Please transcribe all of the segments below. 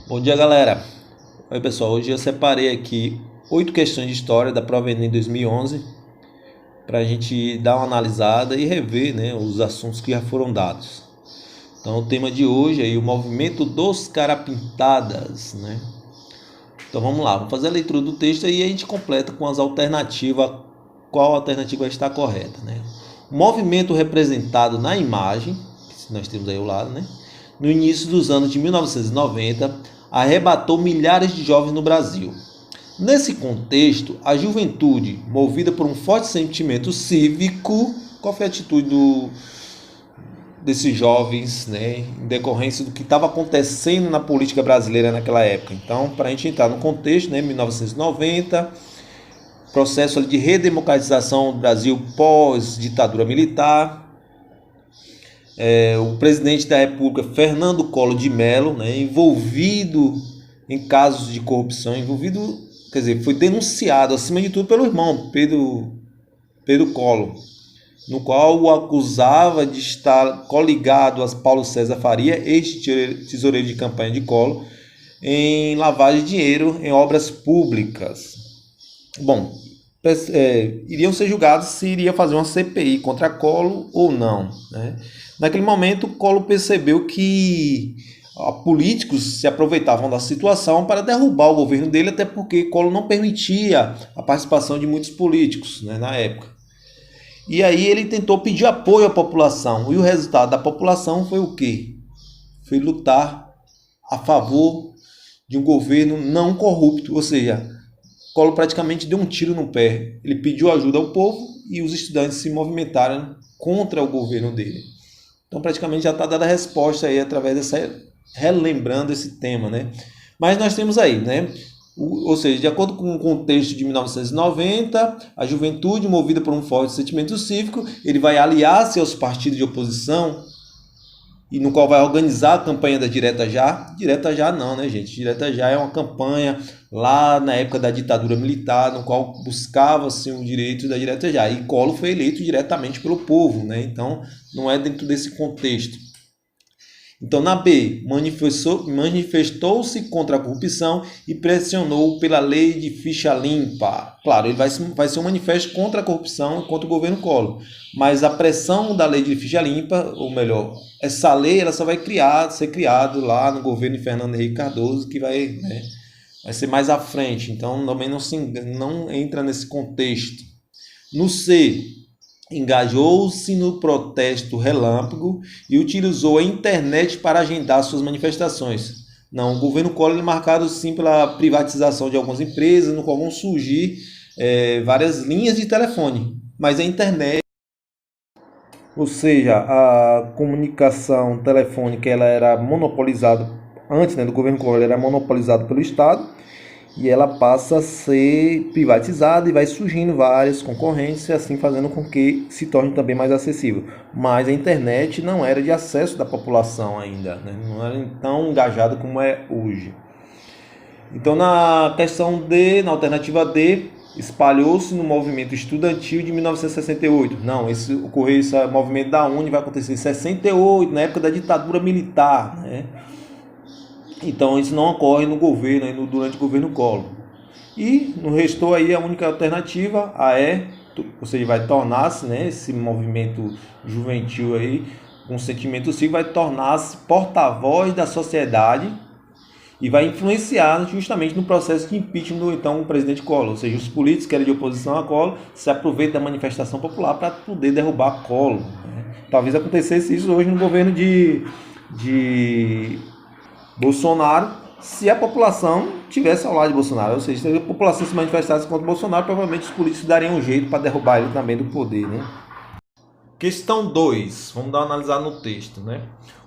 Bom dia, galera. Oi, pessoal. Hoje eu separei aqui 8 questões de história da prova Enem 2011 para a gente dar uma analisada e rever, né, os assuntos que já foram dados. Então, o tema de hoje é o movimento dos carapintadas, né? Então, vamos lá. Vamos fazer a leitura do texto e a gente completa com as alternativas. Qual alternativa está correta, né? O movimento representado na imagem, que nós temos aí ao lado, né? No início dos anos de 1990, arrebatou milhares de jovens no Brasil. Nesse contexto, a juventude, movida por um forte sentimento cívico, qual foi a atitude desses jovens, né, em decorrência do que estava acontecendo na política brasileira naquela época? Então, para a gente entrar no contexto, né, 1990, processo de redemocratização do Brasil pós-ditadura militar. O presidente da República, Fernando Collor de Mello, né, envolvido em casos de corrupção, quer dizer, foi denunciado, acima de tudo, pelo irmão, Pedro Collor, no qual o acusava de estar coligado a Paulo César Faria, ex-tesoureiro de campanha de Collor, em lavagem de dinheiro em obras públicas. Bom, iriam ser julgados se iria fazer uma CPI contra Collor ou não, né? Naquele momento, Collor percebeu que políticos se aproveitavam da situação para derrubar o governo dele, até porque Collor não permitia a participação de muitos políticos, né, na época. E aí ele tentou pedir apoio à população, e o resultado da população foi o quê? Foi lutar a favor de um governo não corrupto, ou seja, Collor praticamente deu um tiro no pé. Ele pediu ajuda ao povo e os estudantes se movimentaram contra o governo dele. Então praticamente já está dada a resposta aí através relembrando esse tema, né? Mas nós temos aí, né? Ou seja, de acordo com o contexto de 1990, a juventude, movida por um forte sentimento cívico, ele vai aliar-se aos partidos de oposição, e no qual vai organizar a campanha da Direta Já. Direta Já não, né, gente? Direta Já é uma campanha lá na época da ditadura militar, no qual buscava-se o direito da Direta Já. E Collor foi eleito diretamente pelo povo, né? Então, não é dentro desse contexto. Então, na B, manifestou-se contra a corrupção e pressionou pela lei de ficha limpa. Claro, ele vai ser um manifesto contra a corrupção e contra o governo Collor. Mas a pressão da lei de ficha limpa, ou melhor, essa lei ela só vai ser criada lá no governo de Fernando Henrique Cardoso, que vai ser mais à frente. Então, também não entra nesse contexto. No C, engajou-se no protesto relâmpago e utilizou a internet para agendar suas manifestações. Não, o governo Collor é marcado sim pela privatização de algumas empresas, no qual vão surgir várias linhas de telefone, mas a internet, ou seja, a comunicação telefônica, ela era monopolizada antes, né, do governo Collor, era monopolizada pelo Estado, e ela passa a ser privatizada e vai surgindo várias concorrências, assim fazendo com que se torne também mais acessível. Mas a internet não era de acesso da população ainda, né? Não era tão engajada como é hoje. Então, na questão D, na alternativa D, espalhou-se no movimento estudantil de 1968. Não, esse movimento da UNE vai acontecer em 68, na época da ditadura militar, né? Então isso não ocorre no governo, durante o governo Collor. E não restou aí a única alternativa, a E, ou seja, vai tornar-se, né, esse movimento juvenil aí, com sentimento cívico, vai tornar-se porta-voz da sociedade e vai influenciar justamente no processo de impeachment do então presidente Collor. Ou seja, os políticos que eram de oposição a Collor se aproveitam da manifestação popular para poder derrubar Collor, né? Talvez acontecesse isso hoje no governo de Bolsonaro, se a população tivesse ao lado de Bolsonaro. Ou seja, se a população se manifestasse contra Bolsonaro, provavelmente os políticos dariam um jeito para derrubar ele também do poder, né? Questão 2, vamos dar uma analisada no texto, né?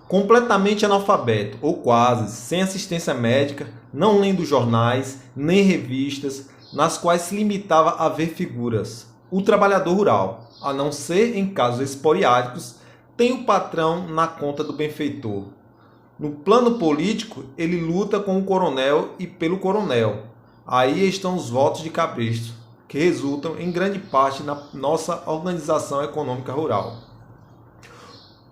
Completamente analfabeto, ou quase, sem assistência médica, não lendo jornais, nem revistas, nas quais se limitava a ver figuras. O trabalhador rural, a não ser em casos esporádicos, tem o patrão na conta do benfeitor. No plano político, ele luta com o coronel e pelo coronel. Aí estão os votos de cabresto, que resultam em grande parte na nossa organização econômica rural.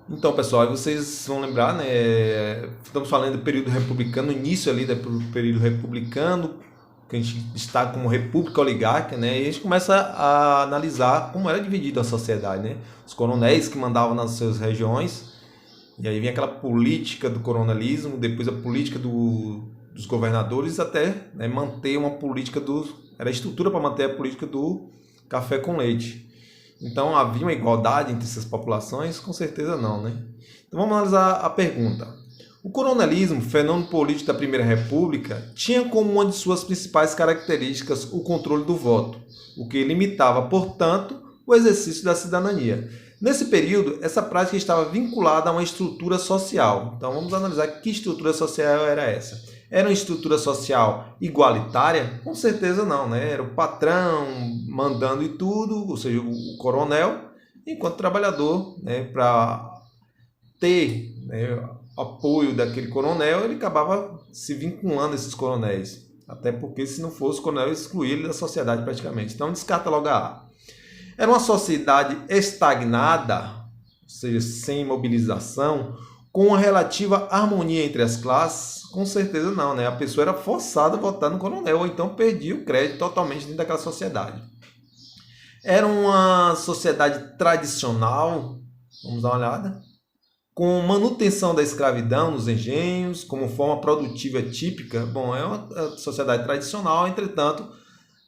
Então, pessoal, aí vocês vão lembrar, né? Estamos falando do período republicano, início ali do período republicano, que a gente está como república oligárquica, né? E a gente começa a analisar como era dividida a sociedade, né? Os coronéis que mandavam nas suas regiões, e aí vem aquela política do coronelismo, depois a política dos governadores, até, né, manter uma política era a estrutura para manter a política do café com leite. Então, havia uma igualdade entre essas populações? Com certeza não, né? Então, vamos analisar a pergunta. O coronelismo, fenômeno político da Primeira República, tinha como uma de suas principais características o controle do voto, o que limitava, portanto, o exercício da cidadania. Nesse período, essa prática estava vinculada a uma estrutura social. Então, vamos analisar que estrutura social era essa. Era uma estrutura social igualitária? Com certeza não, né? Era o patrão mandando e tudo, ou seja, o coronel, enquanto trabalhador, né, para ter, né, apoio daquele coronel, ele acabava se vinculando a esses coronéis. Até porque, se não fosse o coronel, excluía ele da sociedade praticamente. Então, descarta logo a A. Era uma sociedade estagnada, ou seja, sem mobilização, com uma relativa harmonia entre as classes? Com certeza não, né? A pessoa era forçada a votar no coronel, ou então perdia o crédito totalmente dentro daquela sociedade. Era uma sociedade tradicional, vamos dar uma olhada, com manutenção da escravidão nos engenhos, como forma produtiva típica. Bom, é uma sociedade tradicional, entretanto,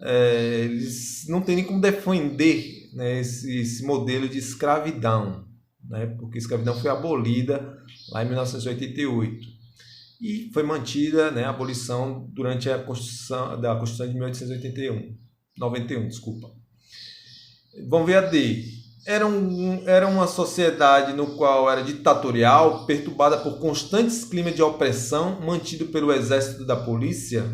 eles não têm nem como defender, né, esse modelo de escravidão, né, porque a escravidão foi abolida lá em 1988 e foi mantida, né, a abolição durante a Constituição de 1881, 91, desculpa. Vamos ver a D. Era uma sociedade no qual era ditatorial, perturbada por constantes climas de opressão, mantido pelo exército da polícia.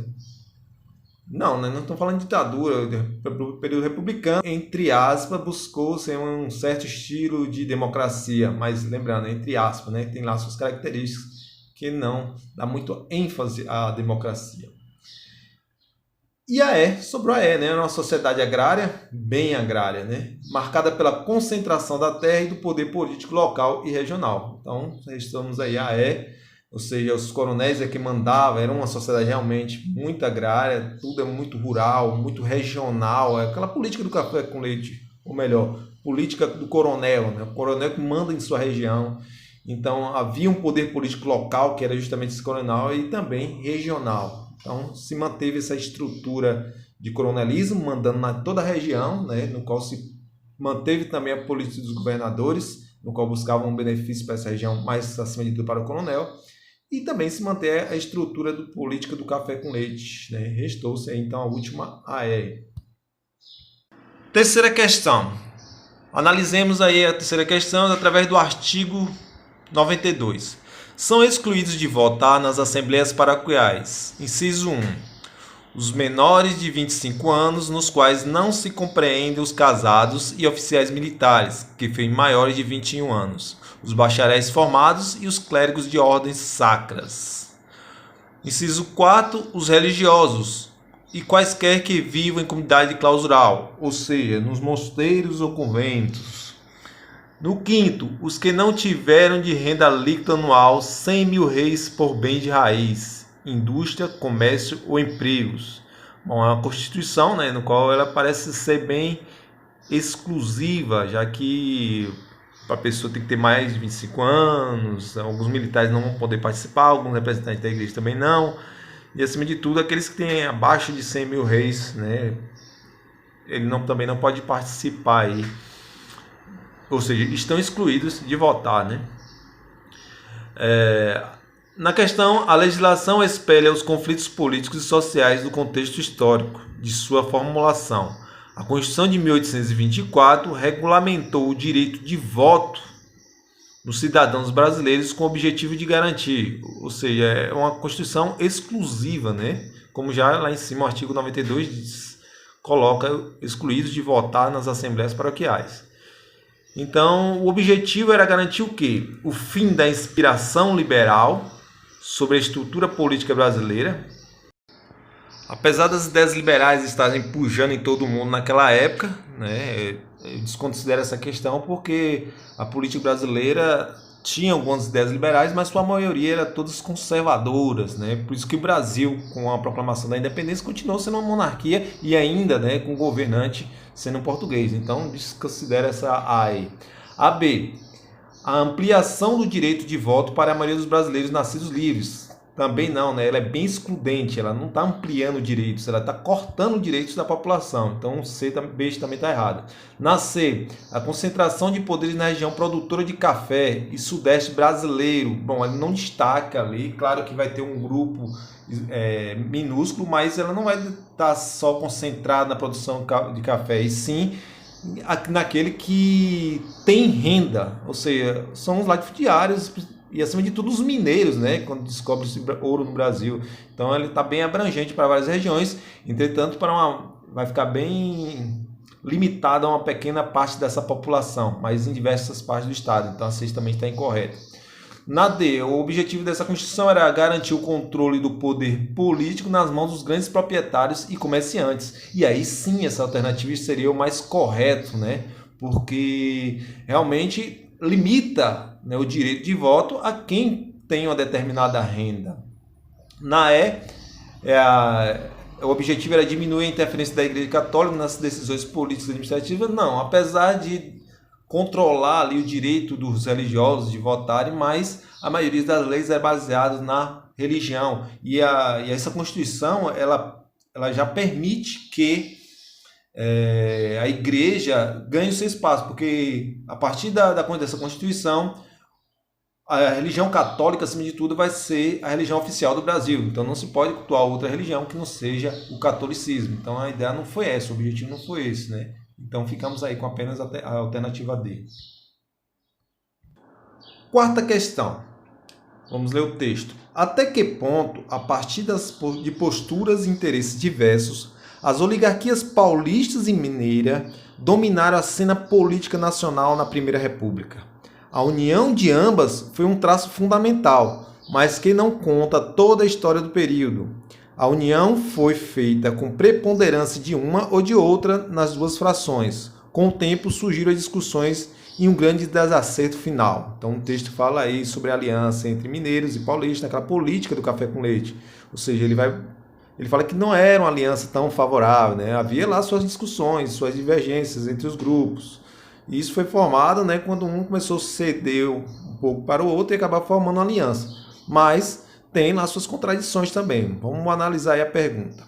Não, né? Não estamos falando de ditadura. O período republicano, entre aspas, buscou ser um certo estilo de democracia, mas lembrando, entre aspas, né? Tem lá suas características que não dá muito ênfase à democracia. E sobrou a E, né? Uma sociedade agrária, bem agrária, né? Marcada pela concentração da terra e do poder político local e regional. Então, estamos aí a E, ou seja, os coronéis é que mandavam, era uma sociedade realmente muito agrária, tudo é muito rural, muito regional, é aquela política do café com leite, ou melhor, política do coronel, né? O coronel que manda em sua região. Então, havia um poder político local, que era justamente esse coronel, e também regional. Então, se manteve essa estrutura de coronelismo, mandando na toda a região, né, no qual se manteve também a política dos governadores, no qual buscavam um benefício para essa região, mais acima de tudo para o coronel, e também se manter a estrutura política do café com leite, né? Restou-se aí, então, a última AE. Terceira questão. Analisemos aí a terceira questão através do artigo 92. São excluídos de votar nas assembleias paroquiais. Inciso 1. Os menores de 25 anos, nos quais não se compreendem os casados e oficiais militares, que têm maiores de 21 anos, os bacharéis formados e os clérigos de ordens sacras. Inciso 4. Os religiosos e quaisquer que vivam em comunidade clausural, ou seja, nos mosteiros ou conventos. No quinto, os que não tiveram de renda líquida anual 100 mil réis por bem de raiz, indústria, comércio ou empregos. Bom, é uma Constituição, né, no qual ela parece ser bem exclusiva, já que a pessoa tem que ter mais de 25 anos, alguns militares não vão poder participar, alguns representantes da igreja também não, e acima de tudo, aqueles que têm abaixo de 100 mil réis, né, ele também não pode participar aí. Ou seja, estão excluídos de votar, né? Na questão, a legislação espelha os conflitos políticos e sociais do contexto histórico de sua formulação. A Constituição de 1824 regulamentou o direito de voto dos cidadãos brasileiros com o objetivo de garantir, ou seja, é uma Constituição exclusiva, né? Como já lá em cima o artigo 92 diz, coloca excluídos de votar nas assembleias paroquiais. Então, o objetivo era garantir o quê? O fim da inspiração liberal sobre a estrutura política brasileira. Apesar das ideias liberais estarem pujando em todo mundo naquela época, né, eu desconsidero essa questão porque a política brasileira tinha algumas ideias liberais, mas sua maioria era todas conservadoras, né? Por isso que o Brasil, com a proclamação da independência, continuou sendo uma monarquia e ainda, né, com o governante sendo um português. Então, desconsidera essa A aí. A B. A ampliação do direito de voto para a maioria dos brasileiros nascidos livres. Também não, né? Ela é bem excludente, ela não está ampliando direitos, ela está cortando direitos da população. Então, B também está errado. Na C, a concentração de poderes na região produtora de café e sudeste brasileiro. Bom, ele não destaca ali, claro que vai ter um grupo minúsculo, mas ela não vai estar só concentrada na produção de café, e sim naquele que tem renda, ou seja, são os latifundiários e, acima de tudo, os mineiros, né, quando descobre ouro no Brasil. Então ele está bem abrangente para várias regiões, entretanto vai ficar bem limitado a uma pequena parte dessa população, mas em diversas partes do estado. Então a C também está incorreta. Na D, o objetivo dessa Constituição era garantir o controle do poder político nas mãos dos grandes proprietários e comerciantes. E aí sim, essa alternativa seria o mais correto, né? Porque realmente limita, né, o direito de voto a quem tem uma determinada renda. Na E, o objetivo era diminuir a interferência da Igreja Católica nas decisões políticas e administrativas. Não, apesar de controlar ali o direito dos religiosos de votarem, mas a maioria das leis é baseada na religião. E essa Constituição ela já permite que a igreja ganhe o seu espaço, porque a partir dessa Constituição, a religião católica, acima de tudo, vai ser a religião oficial do Brasil. Então não se pode cultuar outra religião que não seja o catolicismo. Então a ideia não foi essa, o objetivo não foi esse, né? Então ficamos aí com apenas a alternativa D. Quarta questão. Vamos ler o texto. Até que ponto, a partir de posturas e interesses diversos, as oligarquias paulistas e mineira dominaram a cena política nacional na Primeira República? A união de ambas foi um traço fundamental, mas que não conta toda a história do período. A união foi feita com preponderância de uma ou de outra nas duas frações. Com o tempo surgiram as discussões e um grande desacerto final. Então o texto fala aí sobre a aliança entre mineiros e paulistas, naquela política do café com leite. Ou seja, ele fala que não era uma aliança tão favorável, né? Havia lá suas discussões, suas divergências entre os grupos. E isso foi formado, né, quando um começou a ceder um pouco para o outro e acabar formando uma aliança. Mas tem lá suas contradições também. Vamos analisar aí a pergunta.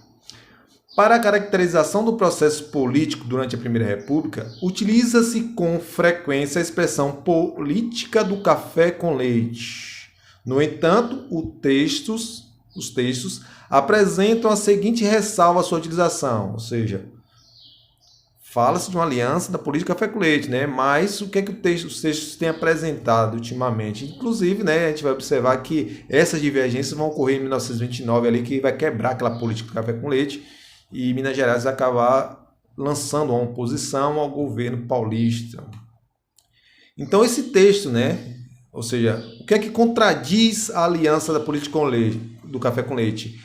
Para a caracterização do processo político durante a Primeira República, utiliza-se com frequência a expressão política do café com leite. No entanto, os textos apresentam a seguinte ressalva à sua utilização, ou seja, fala-se de uma aliança da política café com leite, né? Mas o que é que os textos têm apresentado ultimamente? Inclusive, né, a gente vai observar que essas divergências vão ocorrer em 1929, ali, que vai quebrar aquela política café com leite e Minas Gerais vai acabar lançando uma oposição ao governo paulista. Então esse texto, né, ou seja, o que é que contradiz a aliança da política com leite, do café com leite?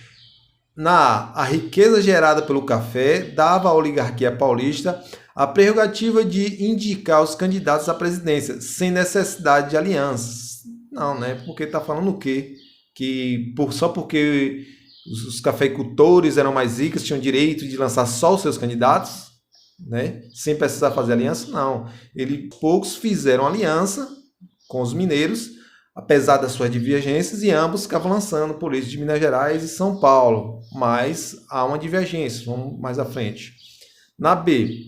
A riqueza gerada pelo café dava à oligarquia paulista a prerrogativa de indicar os candidatos à presidência, sem necessidade de alianças. Não, né? Porque está falando o quê? Só porque os cafeicultores eram mais ricos, tinham direito de lançar só os seus candidatos, né? Sem precisar fazer aliança? Não. Poucos fizeram aliança com os mineiros, apesar das suas divergências, e ambos ficavam lançando políticos de Minas Gerais e São Paulo. Mas há uma divergência, vamos mais à frente. Na B,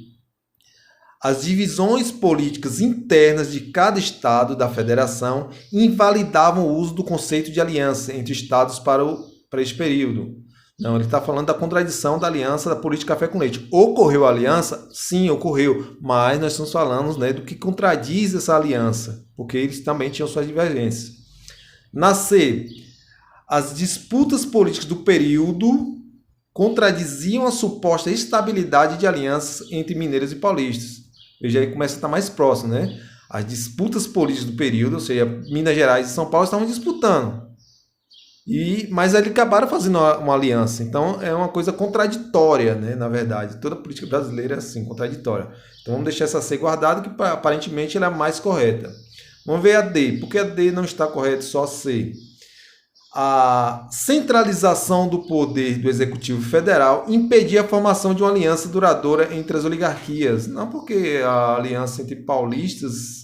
as divisões políticas internas de cada estado da federação invalidavam o uso do conceito de aliança entre estados para esse período. Não, ele está falando da contradição da aliança da política café com leite. Ocorreu a aliança? Sim, ocorreu. Mas nós estamos falando, né, do que contradiz essa aliança, porque eles também tinham suas divergências. Na C, as disputas políticas do período contradiziam a suposta estabilidade de alianças entre mineiros e paulistas. Veja aí, começa a estar mais próximo, né? As disputas políticas do período, ou seja, Minas Gerais e São Paulo estavam disputando. Mas eles acabaram fazendo uma aliança. Então é uma coisa contraditória, né? Na verdade, toda a política brasileira é assim, contraditória. Então vamos deixar essa C guardada, que aparentemente ela é a mais correta. Vamos ver a D. Por que a D não está correta, só a C? A centralização do poder do Executivo Federal impedia a formação de uma aliança duradoura entre as oligarquias. Não porque a aliança entre paulistas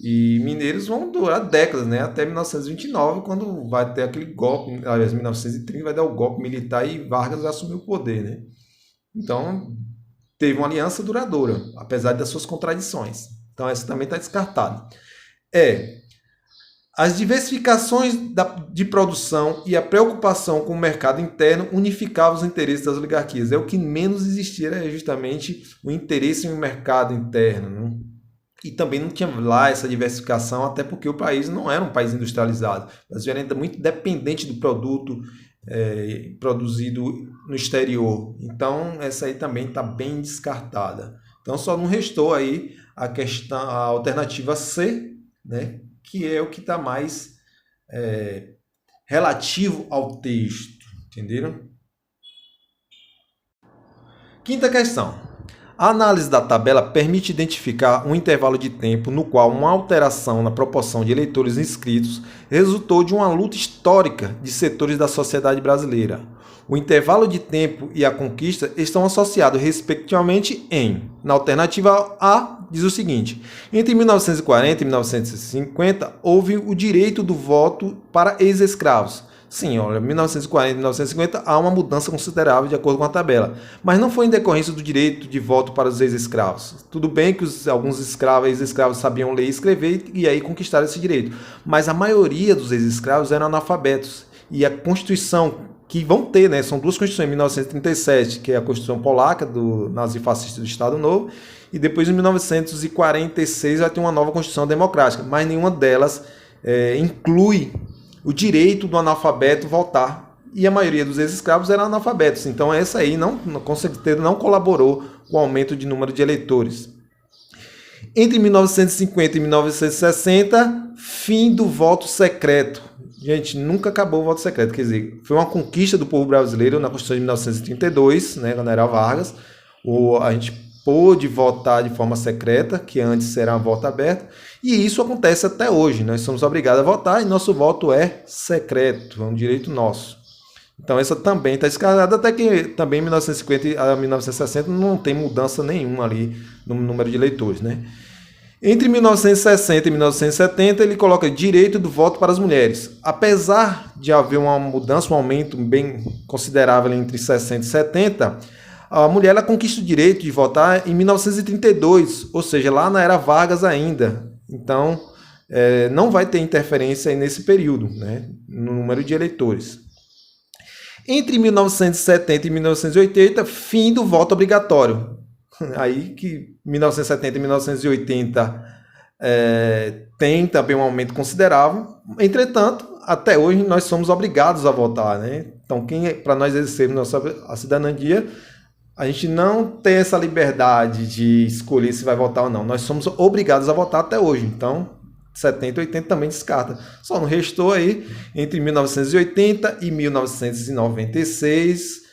e mineiros vão durar décadas, né? Até 1929, quando vai ter aquele golpe, aliás, 1930 vai dar o golpe militar e Vargas vai assumir o poder, né? Então, teve uma aliança duradoura, apesar das suas contradições. Então, essa também está descartada. As diversificações de produção e a preocupação com o mercado interno unificavam os interesses das oligarquias. O que menos existia era justamente o interesse no mercado interno, né? E também não tinha lá essa diversificação, até porque o país não era um país industrializado. O Brasil era ainda muito dependente do produto produzido no exterior. Então, essa aí também está bem descartada. Então, só não restou aí a alternativa C, né, que é o que está mais relativo ao texto. Entenderam? Quinta questão. A análise da tabela permite identificar um intervalo de tempo no qual uma alteração na proporção de eleitores inscritos resultou de uma luta histórica de setores da sociedade brasileira. O intervalo de tempo e a conquista estão associados respectivamente na alternativa A, diz o seguinte: entre 1940 e 1950 houve o direito do voto para ex-escravos. Sim, olha, 1940 e 1950 há uma mudança considerável de acordo com a tabela, mas não foi em decorrência do direito de voto para os ex-escravos. Tudo bem que alguns ex-escravos sabiam ler e escrever e aí conquistaram esse direito, mas a maioria dos ex-escravos eram analfabetos. E a Constituição que vão ter, né, são duas Constituições, em 1937, que é a Constituição Polaca, do nazifascista do Estado Novo, e depois em 1946 vai ter uma nova Constituição Democrática, mas nenhuma delas inclui o direito do analfabeto votar. E a maioria dos ex-escravos eram analfabetos. Então essa aí, com certeza, não colaborou com o aumento de número de eleitores. Entre 1950 e 1960, fim do voto secreto. Gente, nunca acabou o voto secreto. Quer dizer, foi uma conquista do povo brasileiro na Constituição de 1932, né, quando era Vargas. A gente pôde votar de forma secreta, que antes era voto aberto, e isso acontece até hoje. Nós somos obrigados a votar e nosso voto é secreto, é um direito nosso. Então essa também está descartada, até que também em 1950 a 1960 não tem mudança nenhuma ali no número de eleitores, né? Entre 1960 e 1970 ele coloca direito do voto para as mulheres. Apesar de haver uma mudança, um aumento bem considerável entre 60 e 70, a mulher ela conquista o direito de votar em 1932, ou seja, lá na era Vargas ainda. Então, não vai ter interferência aí nesse período, né, no número de eleitores. Entre 1970 e 1980, fim do voto obrigatório. Aí que 1970 e 1980 tem também um aumento considerável. Entretanto, até hoje nós somos obrigados a votar, né? Então, para nós exercermos a cidadania, a gente não tem essa liberdade de escolher se vai votar ou não. Nós somos obrigados a votar até hoje. Então, 70 e 80 também descarta. Só não restou aí, entre 1980 e 1996,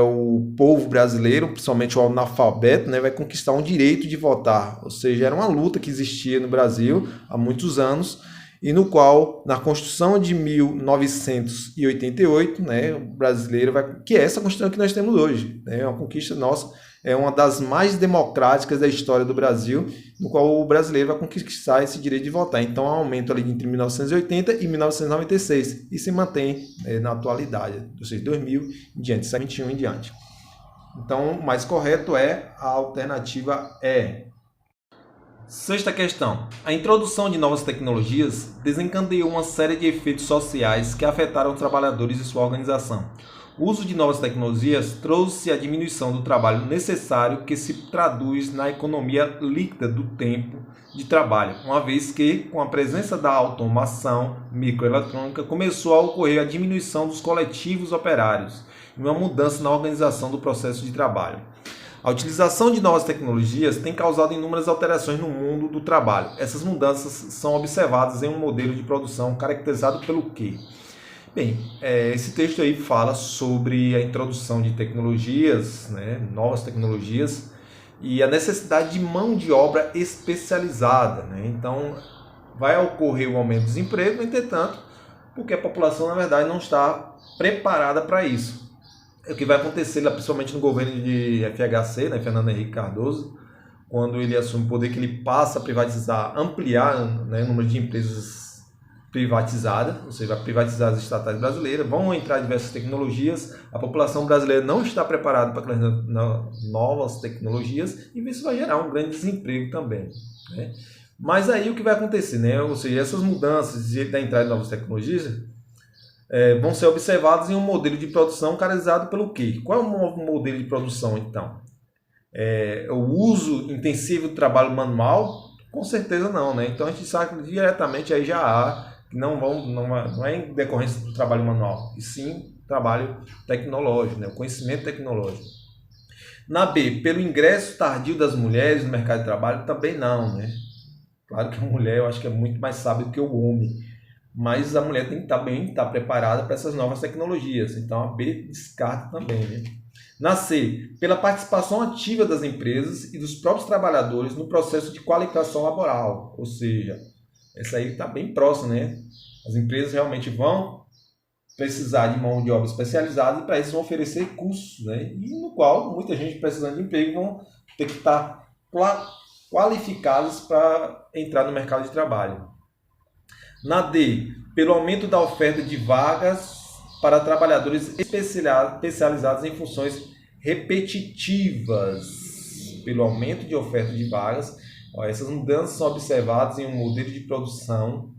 o povo brasileiro, principalmente o analfabeto, né, vai conquistar um direito de votar. Ou seja, era uma luta que existia no Brasil há muitos anos, e no qual, na Constituição de 1988, né, o brasileiro que é essa Constituição que nós temos hoje, né, é uma conquista nossa, é uma das mais democráticas da história do Brasil, no qual o brasileiro vai conquistar esse direito de votar. Então, há um aumento ali entre 1980 e 1996, e se mantém na atualidade, ou seja, 2000 em diante, 2021 em diante. Então, o mais correto é a alternativa E. Sexta questão. A introdução de novas tecnologias desencadeou uma série de efeitos sociais que afetaram os trabalhadores e sua organização. O uso de novas tecnologias trouxe a diminuição do trabalho necessário, que se traduz na economia líquida do tempo de trabalho, uma vez que, com a presença da automação microeletrônica, começou a ocorrer a diminuição dos coletivos operários e uma mudança na organização do processo de trabalho. A utilização de novas tecnologias tem causado inúmeras alterações no mundo do trabalho. Essas mudanças são observadas em um modelo de produção caracterizado pelo quê? Bem, esse texto aí fala sobre a introdução de tecnologias, né, novas tecnologias, e a necessidade de mão de obra especializada, né? Então, vai ocorrer um aumento do desemprego, entretanto, porque a população, na verdade, não está preparada para isso. É o que vai acontecer, principalmente no governo de FHC, né, Fernando Henrique Cardoso, quando ele assume o poder, que ele passa a privatizar, ampliar, né, o número de empresas privatizadas, ou seja, vai privatizar as estatais brasileiras, vão entrar diversas tecnologias, a população brasileira não está preparada para aquelas novas tecnologias, e isso vai gerar um grande desemprego também, né? Mas aí o que vai acontecer, né? Ou seja, essas mudanças da entrada de novas tecnologias vão ser observadas em um modelo de produção caracterizado pelo quê? Qual é o novo modelo de produção, então? O uso intensivo do trabalho manual? Com certeza não, né? Então a gente sabe que diretamente aí já há, que não é em decorrência do trabalho manual, e sim trabalho tecnológico, né? O conhecimento tecnológico. Na B, pelo ingresso tardio das mulheres no mercado de trabalho, também não, né? Claro que a mulher, eu acho que é muito mais sábia do que o homem, mas a mulher tem que estar preparada para essas novas tecnologias. Então a B descarta também, né? Na C, pela participação ativa das empresas e dos próprios trabalhadores no processo de qualificação laboral. Ou seja, essa aí está bem próxima, né? As empresas realmente vão precisar de mão de obra especializada e para isso vão oferecer cursos, né? E no qual muita gente precisando de emprego vão ter que estar qualificados para entrar no mercado de trabalho. Na D, pelo aumento da oferta de vagas para trabalhadores especializados em funções repetitivas. Pelo aumento de oferta de vagas, essas mudanças são observadas em um modelo de produção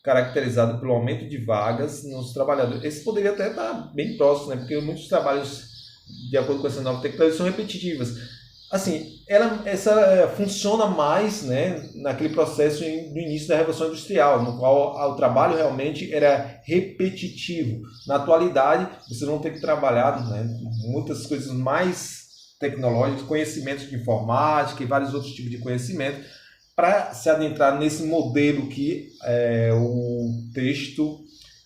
caracterizado pelo aumento de vagas nos trabalhadores. Esse poderia até estar bem próximo, né? Porque muitos trabalhos, de acordo com essa nova tecnologia, são repetitivas. Assim, essa funciona mais, né, naquele processo do início da Revolução Industrial, no qual o trabalho realmente era repetitivo. Na atualidade, vocês vão ter que trabalhar, né, muitas coisas mais tecnológicas, conhecimentos de informática e vários outros tipos de conhecimento, para se adentrar nesse modelo que o texto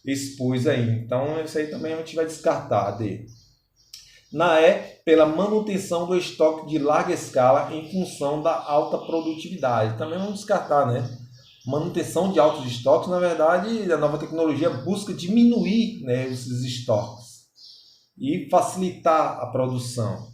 expôs aí. Então, isso aí também a gente vai descartar dele. Na E, pela manutenção do estoque de larga escala em função da alta produtividade. Também vamos descartar, né? Manutenção de altos estoques, na verdade, a nova tecnologia busca diminuir, né, esses estoques e facilitar a produção.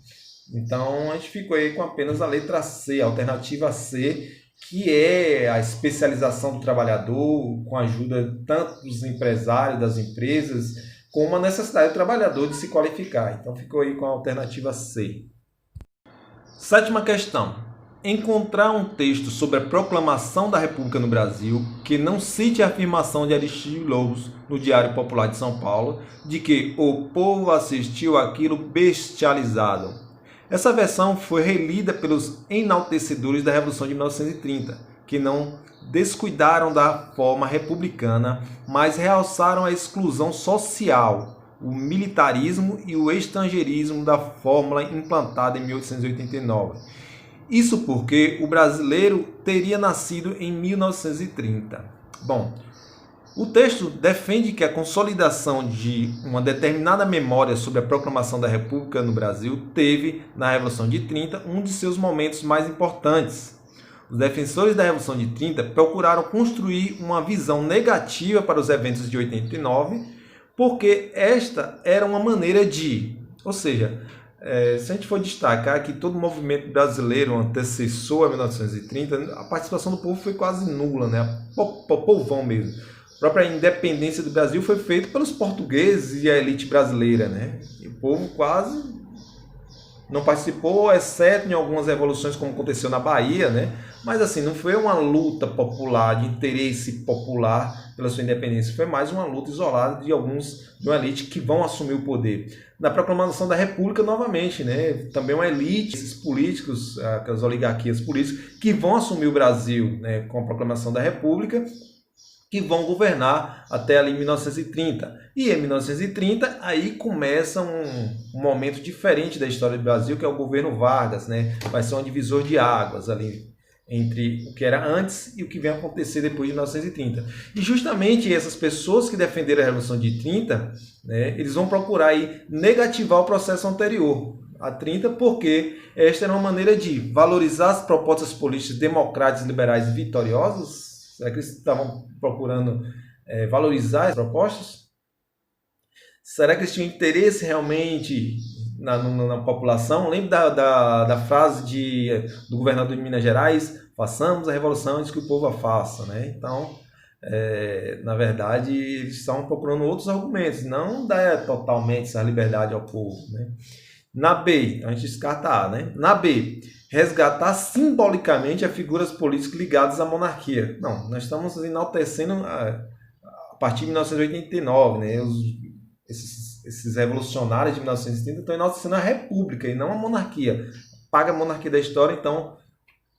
Então, a gente ficou aí com apenas a letra C, a alternativa C, que é a especialização do trabalhador, com a ajuda tanto dos empresários, das empresas, com uma necessidade do trabalhador de se qualificar. Então ficou aí com a alternativa C. Sétima questão. Encontrar um texto sobre a proclamação da República no Brasil que não cite a afirmação de Aristides Lobos no Diário Popular de São Paulo de que o povo assistiu àquilo bestializado. Essa versão foi relida pelos enaltecedores da Revolução de 1930, que não descuidaram da forma republicana, mas realçaram a exclusão social, o militarismo e o estrangeirismo da fórmula implantada em 1889. Isso porque o brasileiro teria nascido em 1930. Bom, o texto defende que a consolidação de uma determinada memória sobre a proclamação da República no Brasil teve, na Revolução de 30, um de seus momentos mais importantes. Os defensores da Revolução de 30 procuraram construir uma visão negativa para os eventos de 89, porque esta era uma maneira de... Ou seja, se a gente for destacar que todo o movimento brasileiro antecessor a 1930, a participação do povo foi quase nula, né? Povão mesmo. A própria independência do Brasil foi feita pelos portugueses e a elite brasileira, né? E o povo quase não participou, exceto em algumas revoluções, como aconteceu na Bahia, né? Mas assim, não foi uma luta popular, de interesse popular pela sua independência, foi mais uma luta isolada de uma elite que vão assumir o poder. Na proclamação da República, novamente, né? Também uma elite, esses políticos, aquelas oligarquias políticas, que vão assumir o Brasil, né, com a proclamação da República, que vão governar até ali em 1930. E em 1930, aí começa um momento diferente da história do Brasil, que é o governo Vargas, né? Vai ser um divisor de águas ali entre o que era antes e o que vem acontecer depois de 1930. E justamente essas pessoas que defenderam a Revolução de 30, né, eles vão procurar aí negativar o processo anterior. a 30, porque esta era uma maneira de valorizar as propostas políticas democráticas, liberais e vitoriosas. Será que eles estavam procurando valorizar as propostas? Será que eles tinham interesse realmente na população? Lembra da frase do governador de Minas Gerais? Façamos a revolução antes que o povo a faça, né? Então, na verdade, eles estavam procurando outros argumentos, não dar totalmente essa liberdade ao povo, né? Na B, então a gente descarta A, né? Na B, resgatar simbolicamente as figuras políticas ligadas à monarquia. Não, nós estamos enaltecendo a partir de 1989, né? Esses revolucionários de 1930 estão enaltecendo a república e não a monarquia. Paga a monarquia da história, então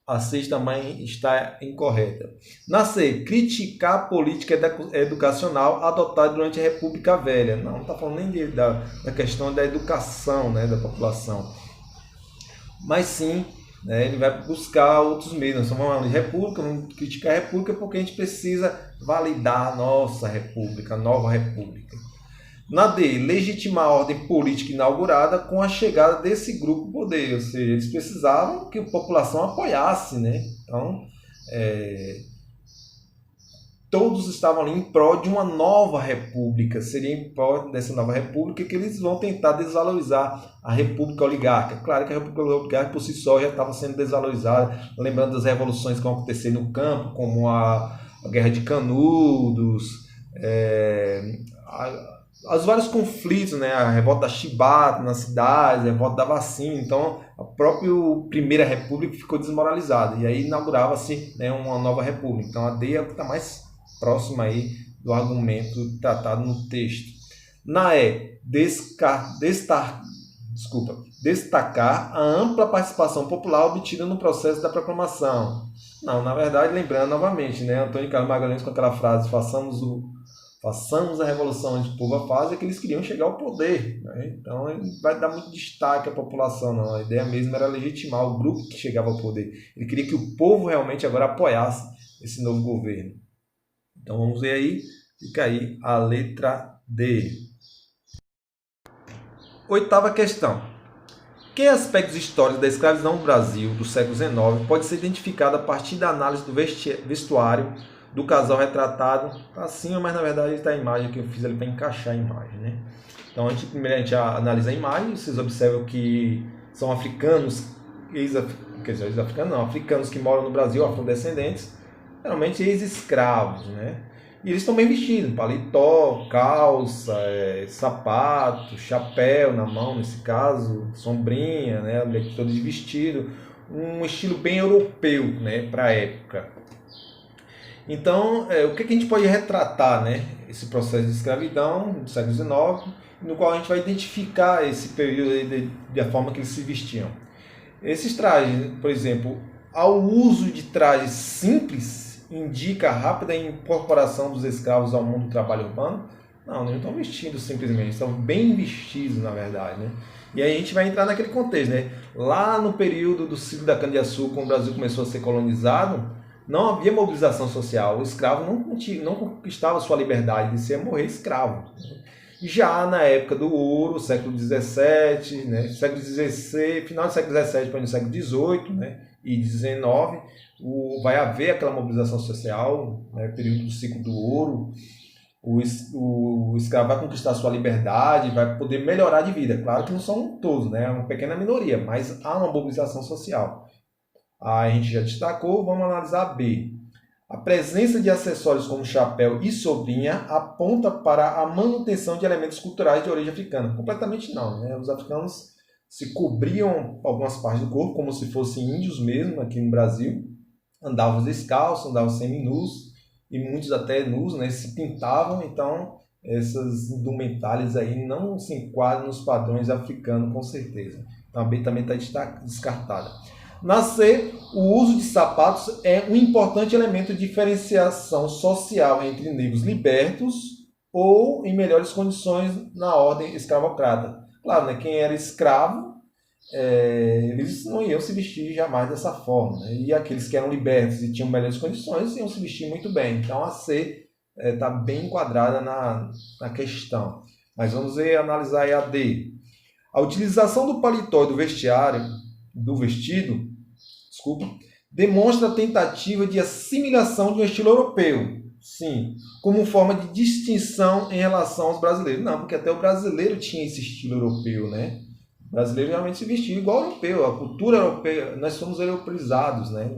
a C também está incorreta. Na C, criticar a política educacional adotada durante a República Velha. Não está falando nem da questão da educação, né, da população. Mas sim, né, ele vai buscar outros meios. Nós estamos falando de república, vamos criticar a república porque a gente precisa validar a nossa república, a nova república. Na D, legitimar a ordem política inaugurada com a chegada desse grupo ao poder, ou seja, eles precisavam que a população apoiasse, né? Então, todos estavam ali em prol de uma nova república, seria em prol dessa nova república que eles vão tentar desvalorizar a república oligárquica. Claro que a república oligárquica por si só já estava sendo desvalorizada, lembrando das revoluções que vão acontecer no campo, como a Guerra de Canudos, os vários conflitos, né? A revolta da Chibata nas cidades, a revolta da Vacina. Então, a própria Primeira República ficou desmoralizada. E aí inaugurava-se, né, uma nova república. Então, a D é o que está mais próximo aí do argumento tratado no texto. Na E, destacar a ampla participação popular obtida no processo da proclamação. Não, na verdade, lembrando novamente, né, Antônio Carlos Magalhães com aquela frase, façamos a revolução onde o povo a faz, é que eles queriam chegar ao poder, né? Então ele vai dar muito destaque à população, não. A ideia mesmo era legitimar o grupo que chegava ao poder. Ele queria que o povo realmente agora apoiasse esse novo governo. Então vamos ver aí, fica aí a letra D. Oitava questão. Que aspectos históricos da escravidão no Brasil do século XIX pode ser identificado a partir da análise do vestuário do casal retratado acima, mas na verdade está a imagem que eu fiz ali para encaixar a imagem, né? Então, primeiro a gente analisa a imagem, vocês observam que são africanos, africanos que moram no Brasil, afrodescendentes, geralmente ex-escravos, né? E eles estão bem vestidos, paletó, calça, sapato, chapéu na mão, nesse caso, sombrinha, né? Todo de vestido, um estilo bem europeu, né? Para a época. Então, o que a gente pode retratar, né? Esse processo de escravidão do século XIX, no qual a gente vai identificar esse período da forma que eles se vestiam. Esses trajes, por exemplo, ao uso de trajes simples, indica a rápida incorporação dos escravos ao mundo do trabalho urbano? Não, não estão vestidos simplesmente, estão bem vestidos, na verdade, né? E aí a gente vai entrar naquele contexto, né? Lá no período do ciclo da cana-de-açúcar, quando o Brasil começou a ser colonizado, não havia mobilização social. O escravo não conquistava sua liberdade de ser morrer escravo. Já na época do ouro, século XVII, né, século XVI, final do século XVII para o século XVIII, né, e XIX, vai haver aquela mobilização social, né, período do ciclo do ouro. O escravo vai conquistar sua liberdade, vai poder melhorar de vida. Claro que não são todos, né, é uma pequena minoria, mas há uma mobilização social. A gente já destacou, vamos analisar a B. A presença de acessórios como chapéu e sobrinha aponta para a manutenção de elementos culturais de origem africana. Completamente não, né? Os africanos se cobriam algumas partes do corpo, como se fossem índios mesmo, aqui no Brasil. Andavam descalços, andavam seminus, e muitos até nus, né? Se pintavam, então essas indumentárias aí não se enquadram nos padrões africanos, com certeza. Então a B também está descartada. Na C, o uso de sapatos é um importante elemento de diferenciação social entre negros libertos ou em melhores condições na ordem escravocrata. Claro, né, quem era escravo, eles não iam se vestir jamais dessa forma, né? E aqueles que eram libertos e tinham melhores condições iam se vestir muito bem. Então a C está bem enquadrada na questão. Mas vamos analisar aí a D. A utilização do paletó e do vestido, desculpa, demonstra a tentativa de assimilação de um estilo europeu. Sim, como forma de distinção em relação aos brasileiros. Não, porque até o brasileiro tinha esse estilo europeu, né? O brasileiro realmente se vestia igual ao europeu. A cultura europeia, nós somos europeizados, né?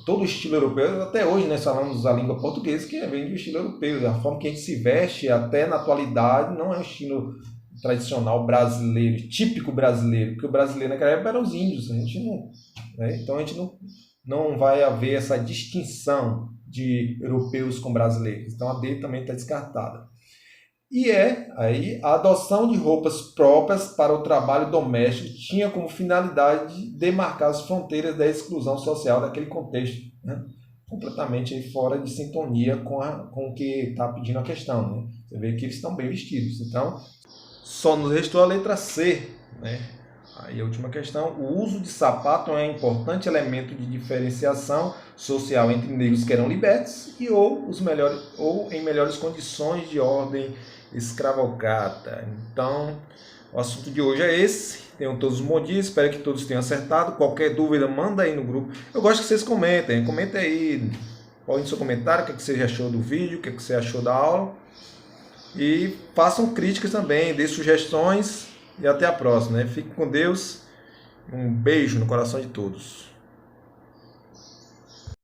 Todo o estilo europeu, até hoje nós falamos a língua portuguesa, que vem do estilo europeu. A forma que a gente se veste, até na atualidade, não é um estilo tradicional brasileiro, típico brasileiro, porque o brasileiro naquela época eram os índios, a gente não, né? Então a gente não vai haver essa distinção de europeus com brasileiros. Então a D também está descartada. E aí a adoção de roupas próprias para o trabalho doméstico tinha como finalidade demarcar as fronteiras da exclusão social daquele contexto, né? Completamente aí fora de sintonia com o que está pedindo a questão, né? Você vê que eles estão bem vestidos. Então, só nos restou a letra C, né? Aí a última questão: o uso de sapato é um importante elemento de diferenciação social entre negros que eram libertos ou em melhores condições de ordem escravocrata. Então, o assunto de hoje é esse. Tenham todos um bom dia, espero que todos tenham acertado. Qualquer dúvida, manda aí no grupo. Eu gosto que vocês comentem. Comentem aí, põe no seu comentário o que você achou do vídeo, o que você achou da aula. E façam críticas também, dê sugestões e até a próxima, né? Fique com Deus. Um beijo no coração de todos.